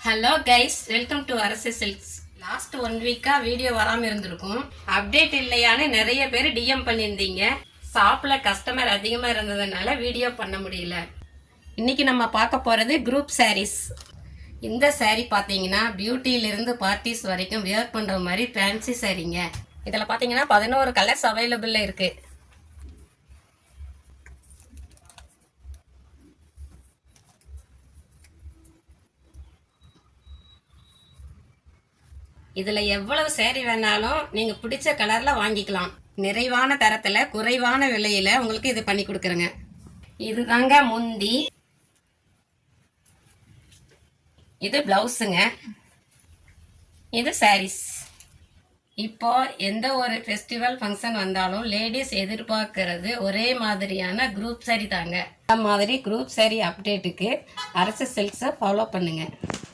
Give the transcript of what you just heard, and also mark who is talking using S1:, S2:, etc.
S1: Hello guys, welcome to அரசு silks. Last 1 வீக்கா video வராமல் இருந்திருக்கும். அப்டேட் இல்லையான்னு நிறைய பேர் டிஎம் பண்ணியிருந்தீங்க. ஷாப்பில் கஸ்டமர் அதிகமாக இருந்ததுனால வீடியோ பண்ண முடியல. இன்னைக்கு நம்ம பார்க்க போகிறது குரூப் சாரீஸ். இந்த சாரீ பார்த்தீங்கன்னா பியூட்டியிலிருந்து பார்ட்டிஸ் வரைக்கும் வியர் பண்ணுற மாதிரி ஃபேன்சி சாரீங்க. இதில் பார்த்தீங்கன்னா 11 கலர்ஸ் அவைலபிளில் இருக்குது. இதில் எவ்வளவு சேரீ வேணாலும் நீங்கள் பிடிச்ச கலரில் வாங்கிக்கலாம். நிறைவான தரத்தில் குறைவான விலையில் உங்களுக்கு இது பண்ணி கொடுக்குறேங்க. இது தாங்க முந்தி, இது ப்ளவுஸுங்க, இது சாரீஸ். இப்போ எந்த ஒரு ஃபெஸ்டிவல் ஃபங்க்ஷன் வந்தாலும் லேடிஸ் எதிர்பார்க்கறது ஒரே மாதிரியான குரூப் சாரீ தாங்க. அந்த மாதிரி குரூப் சாரீ அப்டேட்டுக்கு அரசு சில்க்ஸை ஃபாலோ பண்ணுங்கள்.